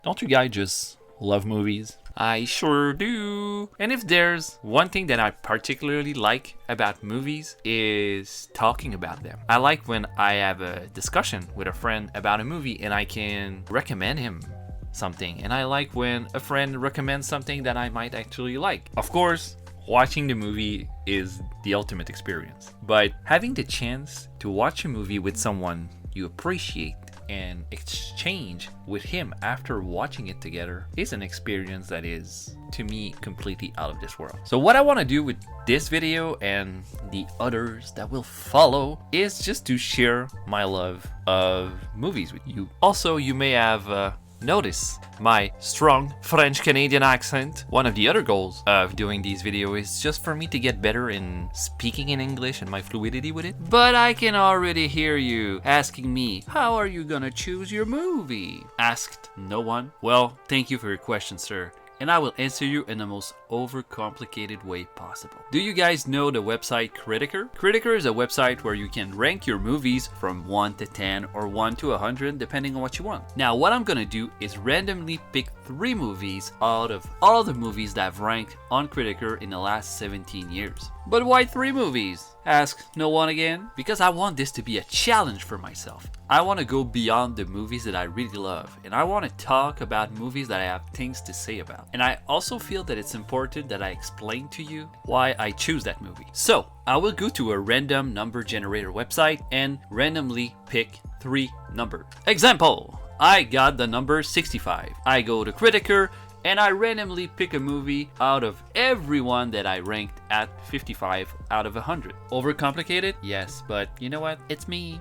Don't you guys just love movies? I sure do. And if there's one thing that I particularly like about movies is talking about them. I like when I have a discussion with a friend about a movie and I can recommend him something. And I like when a friend recommends something that I might actually like. Of course, watching the movie is the ultimate experience. But having the chance to watch a movie with someone you appreciate and exchange with him after watching it together is an experience that is, to me, completely out of this world. So what I want to do with this video and the others that will follow is just to share my love of movies with you. Also, you may have notice my strong French-Canadian accent. One of the other goals of doing these videos is just for me to get better in speaking in English and my fluidity with it. But I can already hear you asking me, how are you gonna choose your movie? Asked no one. Well, thank you for your question, sir. And I will answer you in the most overcomplicated way possible. Do you guys know the website Criticker? Criticker is a website where you can rank your movies from 1 to 10 or 1 to 100 depending on what you want. Now what I'm gonna do is randomly pick 3 movies out of all the movies that I've ranked on Criticker in the last 17 years. But why 3 movies? Ask no one again. Because I want this to be a challenge for myself. I want to go beyond the movies that I really love, and I want to talk about movies that I have things to say about. And I also feel that it's important that I explain to you why I choose that movie. So I will go to a random number generator website and randomly pick 3 numbers. Example, I got the number 65. I go to Criticker and I randomly pick a movie out of everyone that I ranked at 55 out of 100. Overcomplicated? Yes, but you know what? It's me.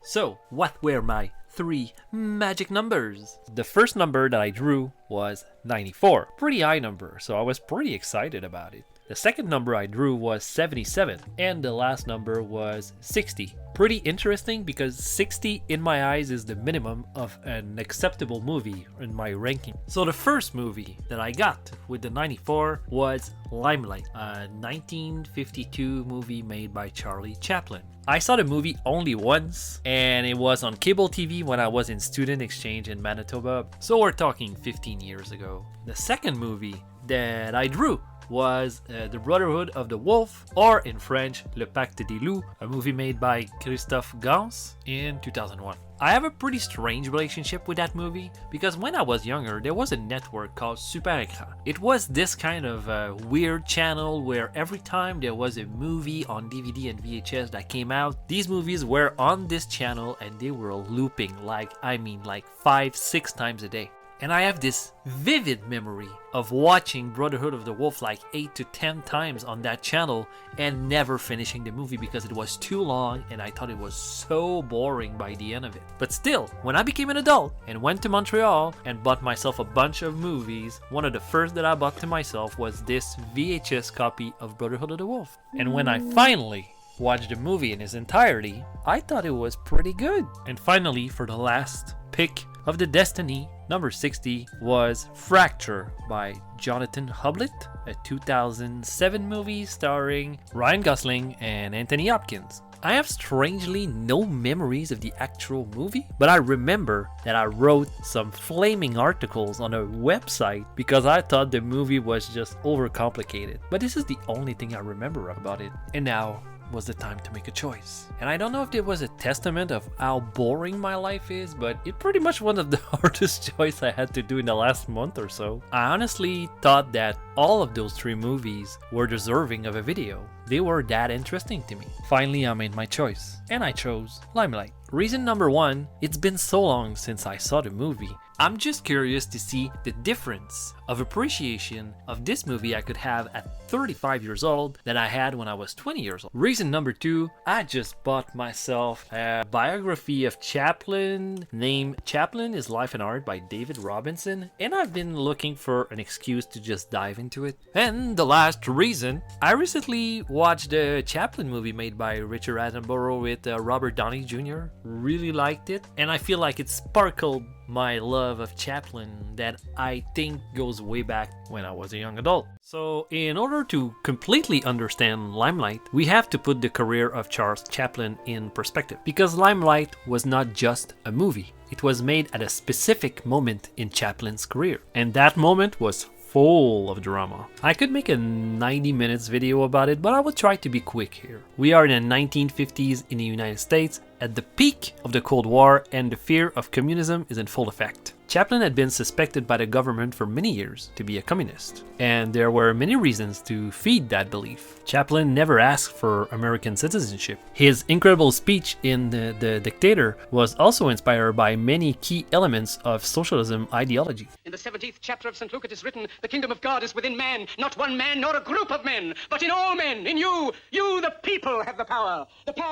So, what were my 3 magic numbers? The first number that I drew was 94. Pretty high number, so I was pretty excited about it. The second number I drew was 77, and the last number was 60. Pretty interesting because 60 in my eyes is the minimum of an acceptable movie in my ranking. So the first movie that I got with the 94 was Limelight, a 1952 movie made by Charlie Chaplin. I saw the movie only once, and it was on cable TV when I was in student exchange in Manitoba, so we're talking 15 years ago. The second movie that I drew was The Brotherhood of the Wolf, or in French, Le Pacte des Loups, a movie made by Christophe Gans in 2001. I have a pretty strange relationship with that movie because when I was younger, there was a network called Super Écran. It was this kind of weird channel where every time there was a movie on DVD and VHS that came out, these movies were on this channel and they were looping like 5-6 times a day. And I have this vivid memory of watching Brotherhood of the Wolf like 8 to 10 times on that channel and never finishing the movie because it was too long and I thought it was so boring by the end of it. But still, when I became an adult and went to Montreal and bought myself a bunch of movies, one of the first that I bought to myself was this VHS copy of Brotherhood of the Wolf. And when I finally watched the movie in its entirety, I thought it was pretty good. And finally, for the last pick of the Destiny, number 60 was Fracture by Jonathan Hublet, a 2007 movie starring Ryan Gosling and Anthony Hopkins. I have strangely no memories of the actual movie, but I remember that I wrote some flaming articles on a website because I thought the movie was just overcomplicated. But this is the only thing I remember about it. And now was the time to make a choice. And I don't know if it was a testament of how boring my life is, but it pretty much one of the hardest choice I had to do in the last month or so. I honestly thought that all of those 3 movies were deserving of a video. They were that interesting to me. Finally, I made my choice, and I chose Limelight. Reason number 1, it's been so long since I saw the movie. I'm just curious to see the difference of appreciation of this movie I could have at 35 years old than I had when I was 20 years old. Reason number 2, I just bought myself a biography of Chaplin named Chaplin is Life and Art by David Robinson, and I've been looking for an excuse to just dive into it. And the last reason, I recently watched a Chaplin movie made by Richard Attenborough with Robert Downey Jr. Really liked it, and I feel like it sparkled my love of Chaplin that I think goes way back when I was a young adult. So in order to completely understand Limelight, we have to put the career of Charles Chaplin in perspective. Because Limelight was not just a movie. It was made at a specific moment in Chaplin's career. And that moment was full of drama. I could make a 90 minutes video about it, but I will try to be quick here. We are in the 1950s in the United States, at the peak of the Cold War, and the fear of communism is in full effect. Chaplin had been suspected by the government for many years to be a communist, and there were many reasons to feed that belief. Chaplin never asked for American citizenship. His incredible speech in The Dictator was also inspired by many key elements of socialism ideology. In the 17th chapter of St. Luke it is written, the kingdom of God is within man, not one man nor a group of men, but in all men, in you. You, the people, have the power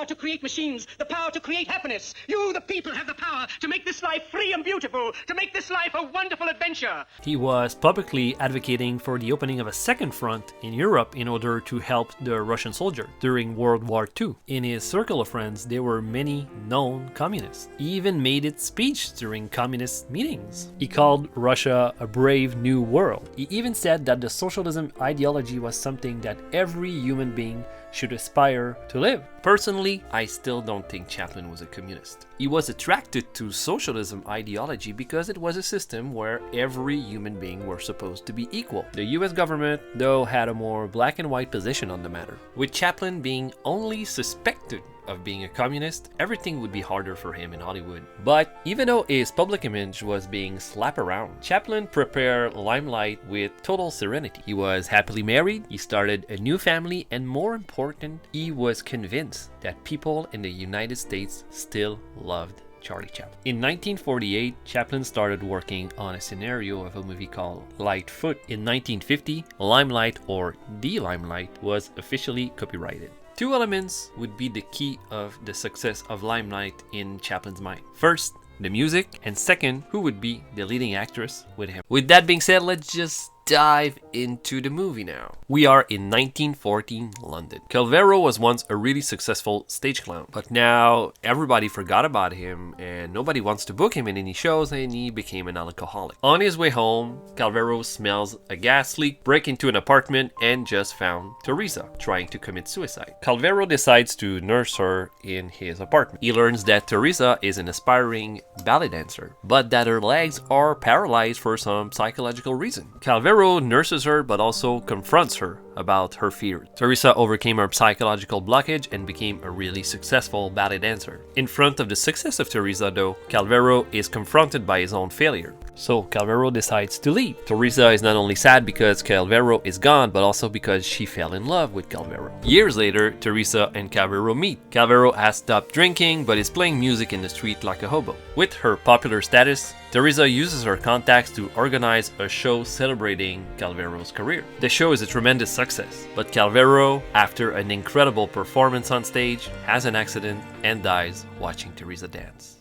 to create machines, the power to create happiness. You, the people, have the power to make this life free and beautiful, to make this life a wonderful adventure. He was publicly advocating for the opening of a second front in Europe in order to help the Russian soldier during World War II. In his circle of friends, there were many known communists. He even made it speech during communist meetings. He called Russia a brave new world. He even said that the socialism ideology was something that every human being should aspire to live. Personally, I still don't think Chaplin was a communist. He was attracted to socialism ideology because it was a system where every human being were supposed to be equal. The US government, though, had a more black and white position on the matter. With Chaplin being only suspected of being a communist, everything would be harder for him in Hollywood. But even though his public image was being slapped around, Chaplin prepared Limelight with total serenity. He was happily married, he started a new family, and more important, he was convinced that people in the United States still loved Charlie Chaplin. In 1948, Chaplin started working on a scenario of a movie called Lightfoot. In 1950, Limelight, or The Limelight, was officially copyrighted. Two elements would be the key of the success of Limelight in Chaplin's mind. First, the music, and second, who would be the leading actress with him. With that being said, let's just dive into the movie now. We are in 1914 London. Calvero was once a really successful stage clown, but now everybody forgot about him and nobody wants to book him in any shows, and he became an alcoholic. On his way home, Calvero smells a gas leak, breaks into an apartment, and just found Teresa trying to commit suicide. Calvero decides to nurse her in his apartment. He learns that Teresa is an aspiring ballet dancer, but that her legs are paralyzed for some psychological reason. Calvero nurses her but also confronts her about her fears. Teresa overcame her psychological blockage and became a really successful ballet dancer. In front of the success of Teresa, though, Calvero is confronted by his own failure. So Calvero decides to leave. Teresa is not only sad because Calvero is gone, but also because she fell in love with Calvero. Years later, Teresa and Calvero meet. Calvero has stopped drinking but is playing music in the street like a hobo. With her popular status, Teresa uses her contacts to organize a show celebrating Calvero's career. The show is a tremendous success, but Calvero, after an incredible performance on stage, has an accident and dies watching Teresa dance.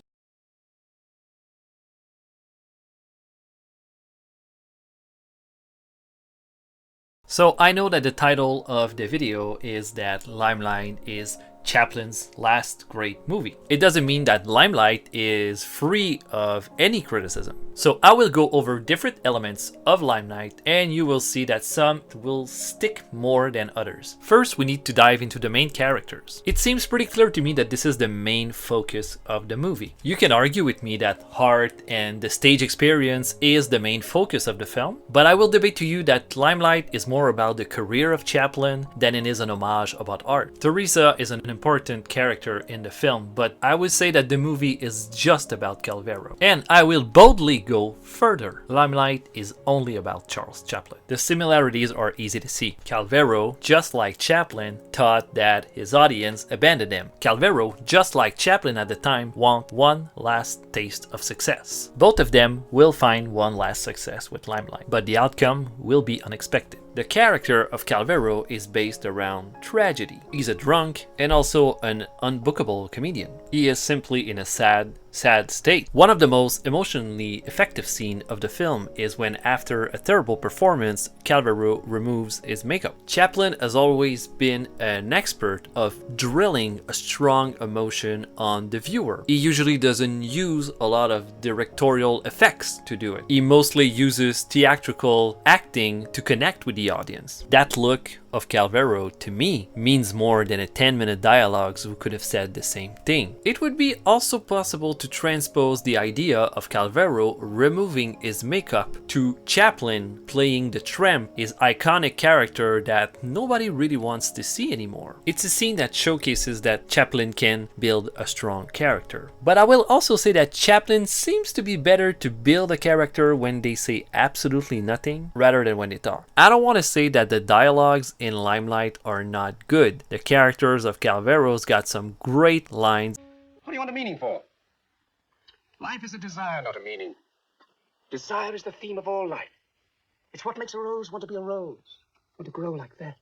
So I know that the title of the video is that Limelight is Chaplin's last great movie. It doesn't mean that Limelight is free of any criticism. So I will go over different elements of Limelight and you will see that some will stick more than others. First, we need to dive into the main characters. It seems pretty clear to me that this is the main focus of the movie. You can argue with me that art and the stage experience is the main focus of the film, but I will debate to you that Limelight is more about the career of Chaplin than it is an homage about art. Teresa is an important character in the film, but I would say that the movie is just about Calvero. And I will boldly go further. Limelight is only about Charles Chaplin. The similarities are easy to see. Calvero, just like Chaplin, thought that his audience abandoned him. Calvero, just like Chaplin at the time, want one last taste of success. Both of them will find one last success with Limelight, but the outcome will be unexpected. The character of Calvero is based around tragedy. He's a drunk and also an unbookable comedian. He is simply in a sad, sad state. One of the most emotionally effective scenes of the film is when, after a terrible performance, Calvero removes his makeup. Chaplin has always been an expert of drilling a strong emotion on the viewer. He usually doesn't use a lot of directorial effects to do it. He mostly uses theatrical acting to connect with the audience. That look of Calvero, to me, means more than a 10-minute dialogues who could have said the same thing. It would be also possible to transpose the idea of Calvero removing his makeup to Chaplin playing the tramp, his iconic character that nobody really wants to see anymore. It's a scene that showcases that Chaplin can build a strong character. But I will also say that Chaplin seems to be better to build a character when they say absolutely nothing rather than when they talk. I don't want to say that the dialogues in Limelight are not good. The characters of Calvero's got some great lines. What do you want a meaning for? Life is a desire, not a meaning. Desire is the theme of all life. It's what makes a rose want to be a rose, want to grow like that,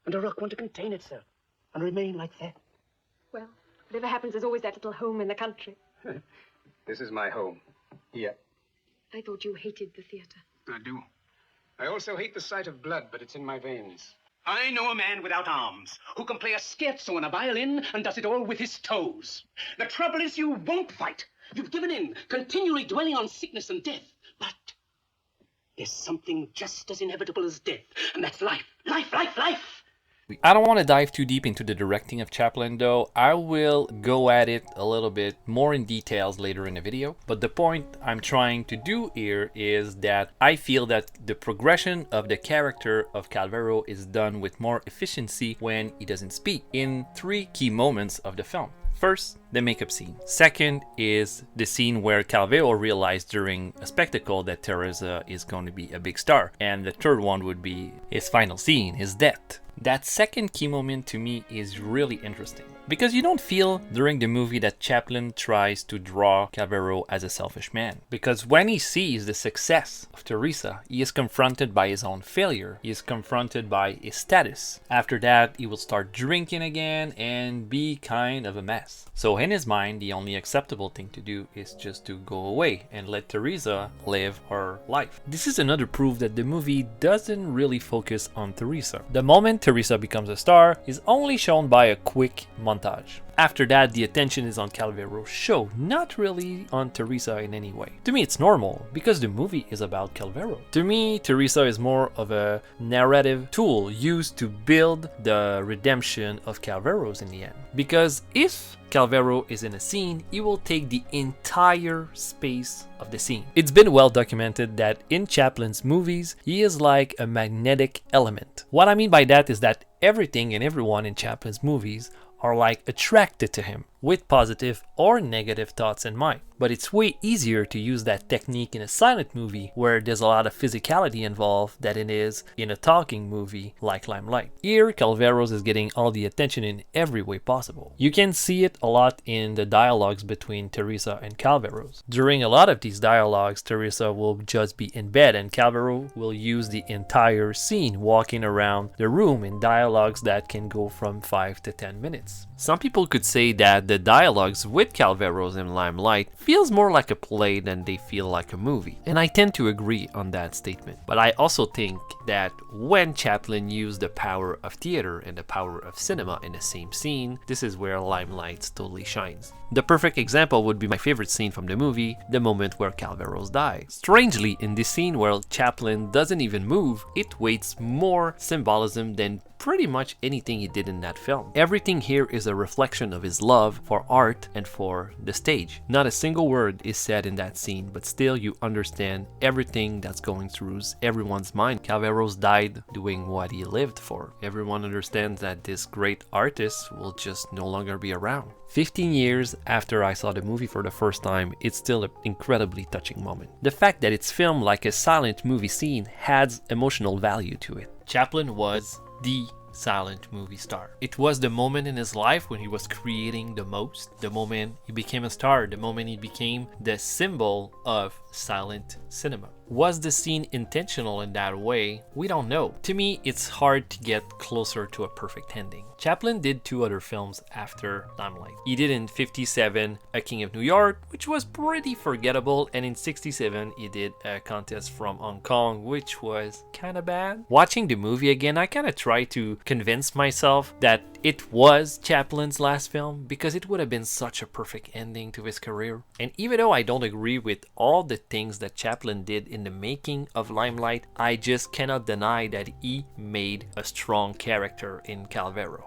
and a rock want to contain itself and remain like that. Well, whatever happens, there's always that little home in the country. This is my home. Here. I thought you hated the theater. I do. I also hate the sight of blood, but it's in my veins. I know a man without arms who can play a scherzo on a violin and does it all with his toes. The trouble is you won't fight. You've given in, continually dwelling on sickness and death. But there's something just as inevitable as death, and that's life. Life, life, life! I don't want to dive too deep into the directing of Chaplin though. I will go at it a little bit more in details later in the video. But the point I'm trying to do here is that I feel that the progression of the character of Calvero is done with more efficiency when he doesn't speak in 3 key moments of the film. First, the makeup scene. Second is the scene where Calvero realized during a spectacle that Teresa is going to be a big star. And the third one would be his final scene, his death. That second key moment to me is really interesting because you don't feel during the movie that Chaplin tries to draw Calvero as a selfish man. Because when he sees the success of Teresa, he is confronted by his own failure. He is confronted by his status. After that, he will start drinking again and be kind of a mess. So in his mind, the only acceptable thing to do is just to go away and let Teresa live her life. This is another proof that the movie doesn't really focus on Teresa. The moment Teresa becomes a star is only shown by a quick montage. After that, the attention is on Calvero's show, not really on Teresa in any way. To me, it's normal, because the movie is about Calvero. To me, Teresa is more of a narrative tool used to build the redemption of Calvero's in the end. Because if Calvero is in a scene, he will take the entire space of the scene. It's been well documented that in Chaplin's movies, he is like a magnetic element. What I mean by that is that everything and everyone in Chaplin's movies are like attracted to him with positive or negative thoughts in mind. But it's way easier to use that technique in a silent movie where there's a lot of physicality involved than it is in a talking movie like Limelight. Here, Calvero's is getting all the attention in every way possible. You can see it a lot in the dialogues between Teresa and Calvero's. During a lot of these dialogues, Teresa will just be in bed and Calvero will use the entire scene walking around the room in dialogues that can go from 5 to 10 minutes. Some people could say that the dialogues with Calvero's in Limelight feels more like a play than they feel like a movie. And I tend to agree on that statement. But I also think that when Chaplin used the power of theater and the power of cinema in the same scene, this is where Limelight totally shines. The perfect example would be my favorite scene from the movie, the moment where Calvero's die. Strangely, in this scene where Chaplin doesn't even move, it weighs more symbolism than pretty much anything he did in that film. Everything here is a reflection of his love for art and for the stage. Not a single word is said in that scene, but still you understand everything that's going through everyone's mind. Calvero's died doing what he lived for. Everyone understands that this great artist will just no longer be around. 15 years after I saw the movie for the first time, it's still an incredibly touching moment. The fact that it's filmed like a silent movie scene adds emotional value to it. Chaplin was the silent movie star. It was the moment in his life when he was creating the most, the moment he became a star, the moment he became the symbol of silent cinema. Was the scene intentional in that way? We don't know. To me, it's hard to get closer to a perfect ending. Chaplin did 2 other films after Limelight. He did in 57 A King of New York, which was pretty forgettable, and in 67 he did A Contest from Hong Kong, which was kinda bad. Watching the movie again, I kinda tried to convince myself that it was Chaplin's last film because it would have been such a perfect ending to his career. And even though I don't agree with all the things that Chaplin did in the making of Limelight, I just cannot deny that he made a strong character in Calvero.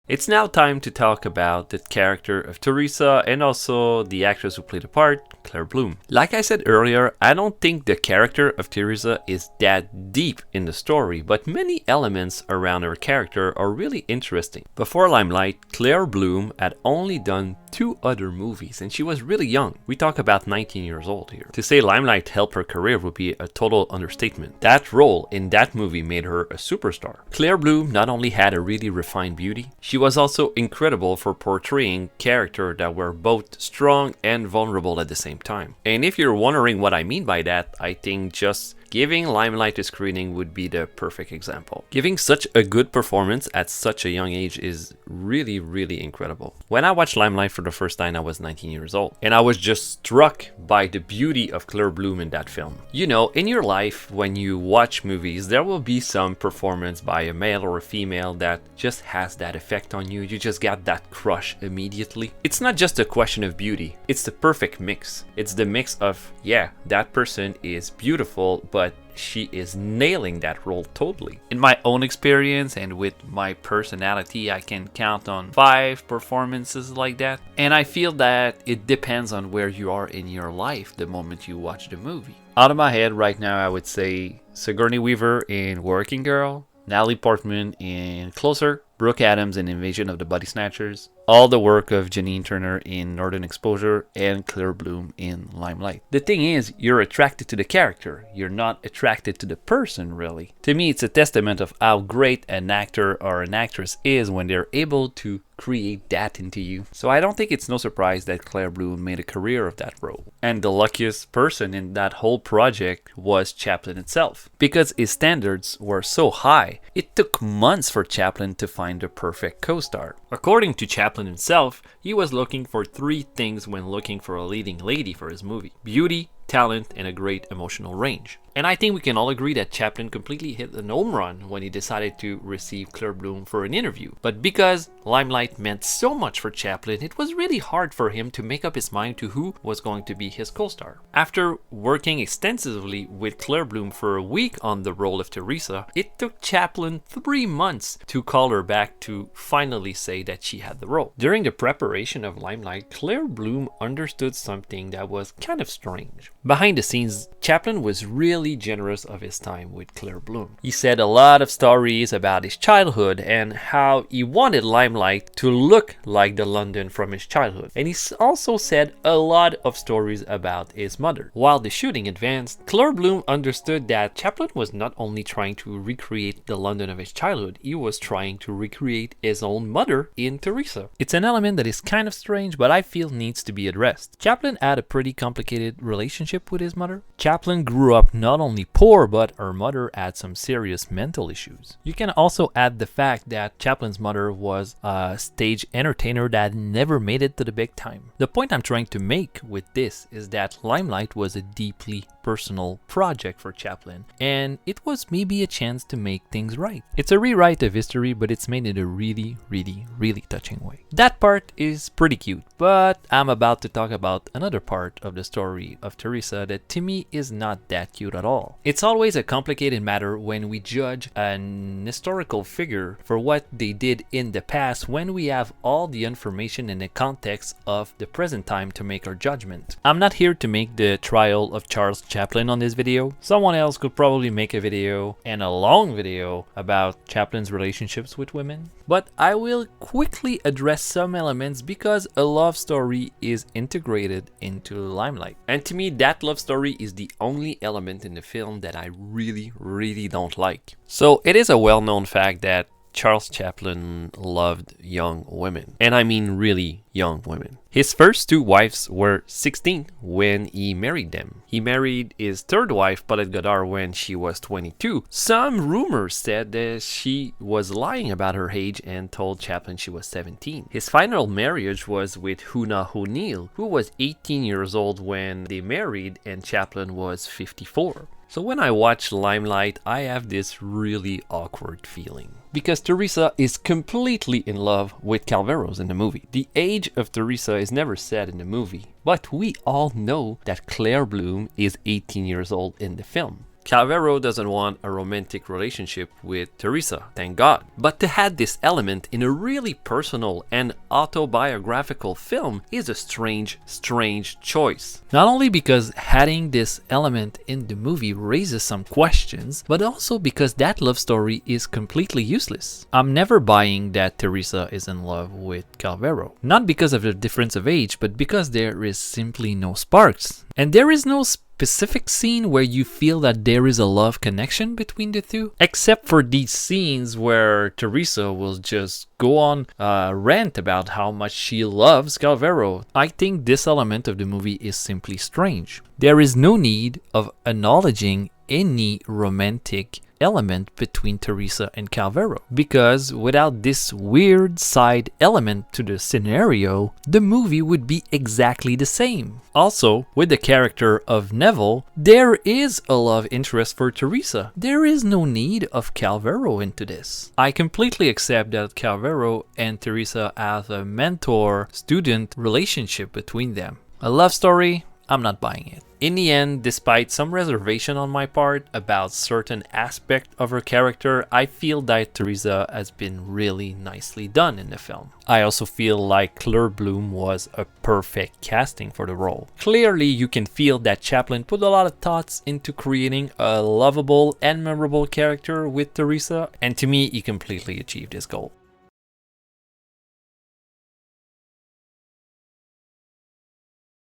It's now time to talk about the character of Teresa and also the actress who played the part, Claire Bloom. Like I said earlier, I don't think the character of Teresa is that deep in the story, but many elements around her character are really interesting. Before Limelight, Claire Bloom had only done 2 other movies and she was really young. We talk about 19 years old here. To say Limelight helped her career would be a total understatement. That role in that movie made her a superstar. Claire Bloom not only had a really refined beauty, she was also incredible for portraying characters that were both strong and vulnerable at the same time. And if you're wondering what I mean by that, I think just giving Limelight a screening would be the perfect example. Giving such a good performance at such a young age is really, really incredible. When I watched Limelight for the first time, I was 19 years old, and I was just struck by the beauty of Claire Bloom in that film. You know, in your life, when you watch movies, there will be some performance by a male or a female that just has that effect on you. You just get that crush immediately. It's not just a question of beauty, it's the perfect mix. It's the mix of, yeah, that person is beautiful, but she is nailing that role totally. In my own experience and with my personality, I can count on 5 performances like that. And I feel that it depends on where you are in your life the moment you watch the movie. Out of my head right now, I would say Sigourney Weaver in Working Girl, Natalie Portman in Closer, Brooke Adams in Invasion of the Body Snatchers, all the work of Janine Turner in Northern Exposure, and Claire Bloom in Limelight. The thing is, you're attracted to the character. You're not attracted to the person, really. To me, it's a testament of how great an actor or an actress is when they're able to create that into you. So I don't think it's no surprise that Claire Bloom made a career of that role. And the luckiest person in that whole project was Chaplin itself. Because his standards were so high, it took months for Chaplin to find the perfect co-star. According to Chaplin himself, he was looking for 3 things when looking for a leading lady for his movie: beauty, talent, and a great emotional range. And I think we can all agree that Chaplin completely hit an home run when he decided to receive Claire Bloom for an interview. But because Limelight meant so much for Chaplin, it was really hard for him to make up his mind to who was going to be his co-star. After working extensively with Claire Bloom for a week on the role of Teresa, it took Chaplin 3 months to call her back to finally say that she had the role. During the preparation of Limelight, Claire Bloom understood something that was kind of strange. Behind the scenes, Chaplin was really generous of his time with Claire Bloom. He said a lot of stories about his childhood and how he wanted Limelight to look like the London from his childhood. And he also said a lot of stories about his mother. While the shooting advanced, Claire Bloom understood that Chaplin was not only trying to recreate the London of his childhood, he was trying to recreate his own mother in Teresa. It's an element that is kind of strange, but I feel needs to be addressed. Chaplin had a pretty complicated relationship with his mother. Chaplin grew up not only poor, but her mother had some serious mental issues. You can also add the fact that Chaplin's mother was a stage entertainer that never made it to the big time. The point I'm trying to make with this is that Limelight was a deeply personal project for Chaplin, and it was maybe a chance to make things right. It's a rewrite of history, but it's made in a really, really, really touching way. That part is pretty cute, but I'm about to talk about another part of the story of Teresa that to me is not that cute at all. It's always a complicated matter when we judge an historical figure for what they did in the past when we have all the information in the context of the present time to make our judgment. I'm not here to make the trial of Charles Chaplin on this video. Someone else could probably make a video, and a long video, about Chaplin's relationships with women. But I will quickly address some elements because a love story is integrated into Limelight. And to me, that love story is the only element in the film that I really, really don't like. So it is a well-known fact that Charles Chaplin loved young women. And I mean really young women. His first two wives were 16 when he married them. He married his third wife, Paulette Goddard, when she was 22. Some rumors said that she was lying about her age and told Chaplin she was 17. His final marriage was with Una O'Neill, who was 18 years old when they married, and Chaplin was 54. So when I watch Limelight, I have this really awkward feeling. Because Teresa is completely in love with Calveros in the movie. The age of Teresa is never said in the movie, but we all know that Claire Bloom is 18 years old in the film. Calvero doesn't want a romantic relationship with Teresa, thank God. But to add this element in a really personal and autobiographical film is a strange choice. Not only because adding this element in the movie raises some questions, but also because that love story is completely useless. I'm never buying that Teresa is in love with Calvero. Not because of the difference of age, but because there is simply no sparks. And there is no specific scene where you feel that there is a love connection between the two, except for these scenes where Teresa will just go on a rant about how much she loves Calvero. I think this element of the movie is simply strange. There is no need of acknowledging any romantic element between Teresa and Calvero, because without this weird side element to the scenario, the movie would be exactly the same. Also, with the character of Neville, there is a love interest for Teresa. There is no need of Calvero into this. I completely accept that Calvero and Teresa have a mentor-student relationship between them. A love story? I'm not buying it. In the end, despite some reservation on my part about certain aspect of her character, I feel that Teresa has been really nicely done in the film. I also feel like Claire Bloom was a perfect casting for the role. Clearly, you can feel that Chaplin put a lot of thoughts into creating a lovable and memorable character with Teresa, and to me, he completely achieved his goal.